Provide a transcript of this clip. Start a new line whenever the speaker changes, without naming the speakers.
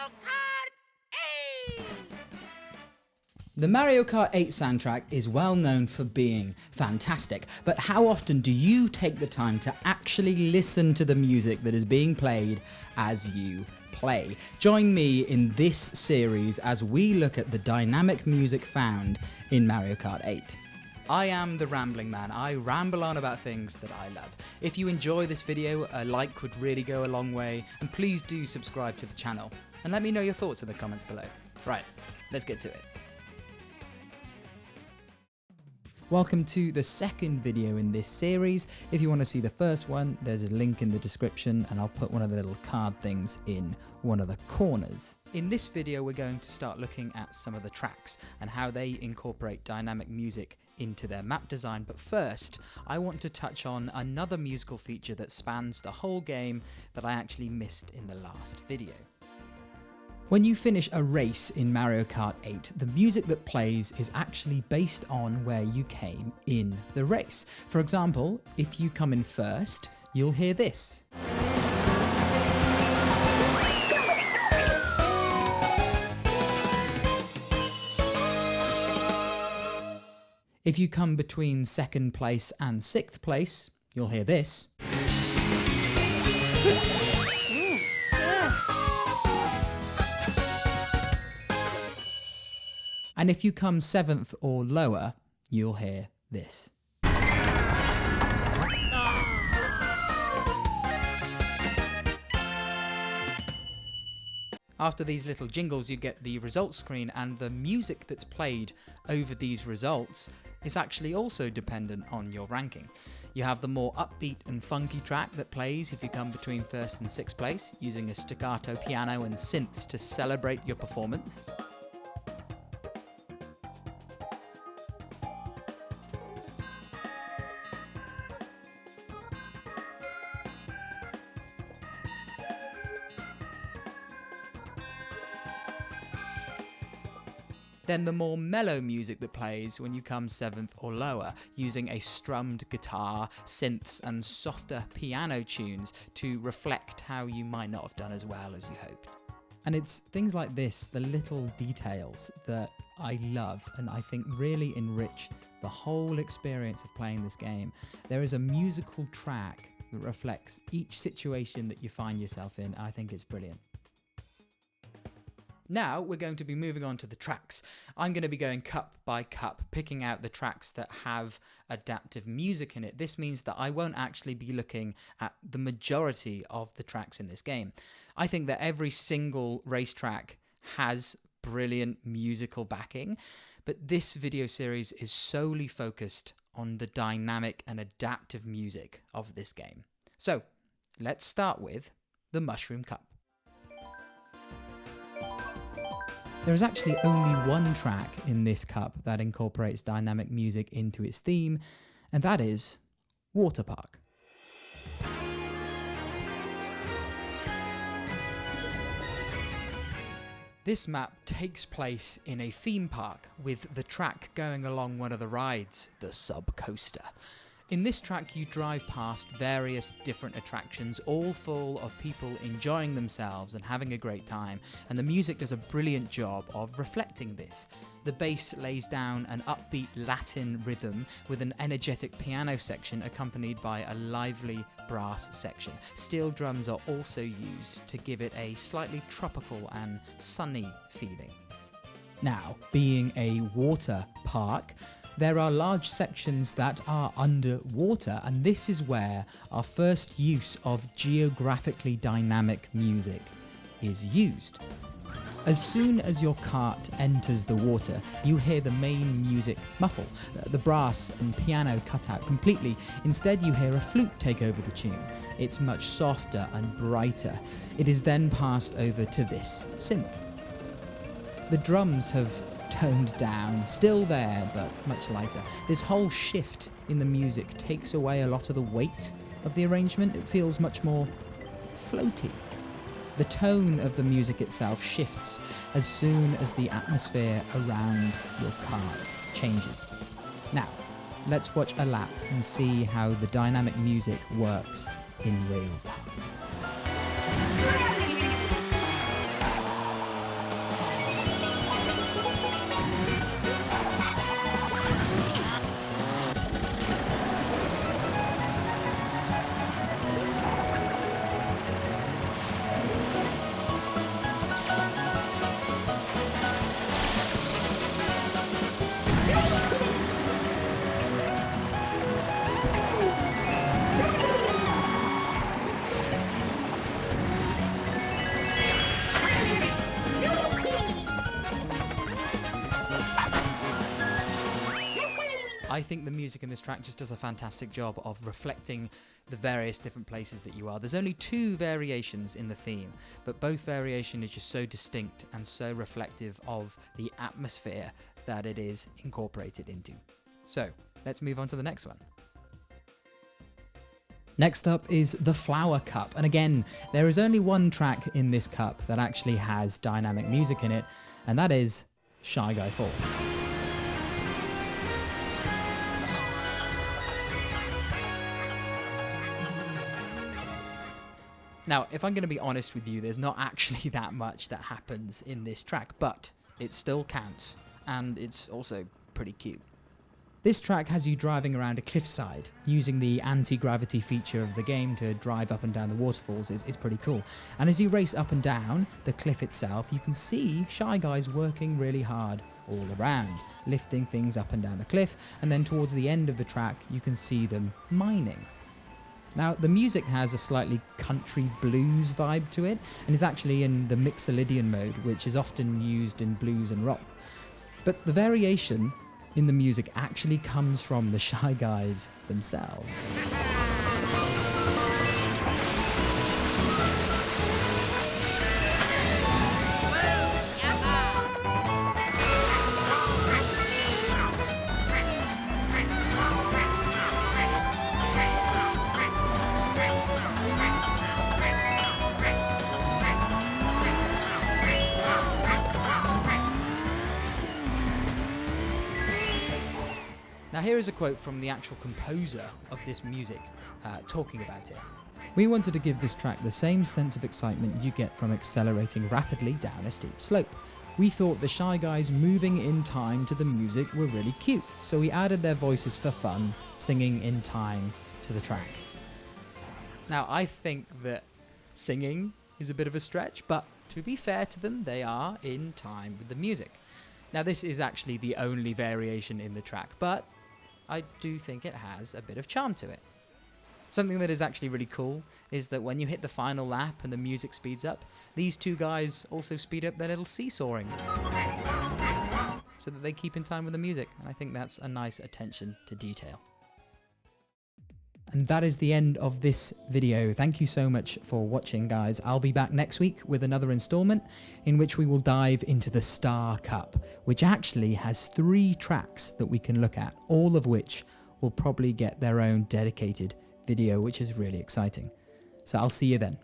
Mario Kart 8!
The Mario Kart 8 soundtrack is well known for being fantastic, but how often do you take the time to actually listen to the music that is being played as you play? Join me in this series as we look at the dynamic music found in Mario Kart 8. I am the Rambling Man. I ramble on about things that I love. If you enjoy this video, a like would really go a long way, and please do subscribe to the channel. And let me know your thoughts in the comments below. Right, let's get to it. Welcome to the second video in this series. If you want to see the first one, there's a link in the description and I'll put one of the little card things in one of the corners. In this video, we're going to start looking at some of the tracks and how they incorporate dynamic music into their map design. But first, I want to touch on another musical feature that spans the whole game that I actually missed in the last video. When you finish a race in Mario Kart 8, the music that plays is actually based on where you came in the race. For example, if you come in first, you'll hear this. If you come between second place and sixth place, you'll hear this. And if you come 7th or lower, you'll hear this. After these little jingles, you get the results screen, and the music that's played over these results is actually also dependent on your ranking. You have the more upbeat and funky track that plays if you come between 1st and 6th place, using a staccato piano and synths to celebrate your performance. Then the more mellow music that plays when you come 7th or lower, using a strummed guitar, synths and softer piano tunes to reflect how you might not have done as well as you hoped. And it's things like this, the little details, that I love and I think really enrich the whole experience of playing this game. There is a musical track that reflects each situation that you find yourself in, and I think it's brilliant. Now we're going to be moving on to the tracks. I'm going to be going cup by cup, picking out the tracks that have adaptive music in it. This means that I won't actually be looking at the majority of the tracks in this game. I think that every single racetrack has brilliant musical backing, but this video series is solely focused on the dynamic and adaptive music of this game. So let's start with the Mushroom Cup. There is actually only one track in this cup that incorporates dynamic music into its theme, and that is Water Park. This map takes place in a theme park, with the track going along one of the rides, the Sub Coaster. In this track, you drive past various different attractions, all full of people enjoying themselves and having a great time, and the music does a brilliant job of reflecting this. The bass lays down an upbeat Latin rhythm with an energetic piano section accompanied by a lively brass section. Steel drums are also used to give it a slightly tropical and sunny feeling. Now, being a water park, there are large sections that are underwater, and this is where our first use of geographically dynamic music is used. As soon as your cart enters the water, you hear the main music muffle, the brass and piano cut out completely. Instead, you hear a flute take over the tune. It's much softer and brighter. It is then passed over to this synth. The drums have toned down, still there, but much lighter. This whole shift in the music takes away a lot of the weight of the arrangement. It feels much more floaty. The tone of the music itself shifts as soon as the atmosphere around your cart changes. Now, let's watch a lap and see how the dynamic music works in real time. I think the music in this track just does a fantastic job of reflecting the various different places that you are. There's only 2 variations in the theme, but both variation is just so distinct and so reflective of the atmosphere that it is incorporated into. So, let's move on to the next one. Next up is the Flower Cup, and again, there is only one track in this cup that actually has dynamic music in it, and that is Shy Guy Falls. Now, if I'm going to be honest with you, there's not actually that much that happens in this track, but it still counts, and it's also pretty cute. This track has you driving around a cliffside, using the anti-gravity feature of the game to drive up and down the waterfalls is pretty cool. And as you race up and down the cliff itself, you can see Shy Guys working really hard all around, lifting things up and down the cliff, and then towards the end of the track, you can see them mining. Now, the music has a slightly country blues vibe to it, and is actually in the Mixolydian mode, which is often used in blues and rock. But the variation in the music actually comes from the Shy Guys themselves. Now here is a quote from the actual composer of this music, talking about it. "We wanted to give this track the same sense of excitement you get from accelerating rapidly down a steep slope. We thought the Shy Guys moving in time to the music were really cute, so we added their voices for fun, singing in time to the track." Now I think that singing is a bit of a stretch, but to be fair to them, they are in time with the music. Now this is actually the only variation in the track, but I do think it has a bit of charm to it. Something that is actually really cool is that when you hit the final lap and the music speeds up, these 2 guys also speed up their little seesawing so that they keep in time with the music, and I think that's a nice attention to detail. And that is the end of this video. Thank you so much for watching, guys. I'll be back next week with another installment in which we will dive into the Star Cup, which actually has 3 tracks that we can look at, all of which will probably get their own dedicated video, which is really exciting. So I'll see you then.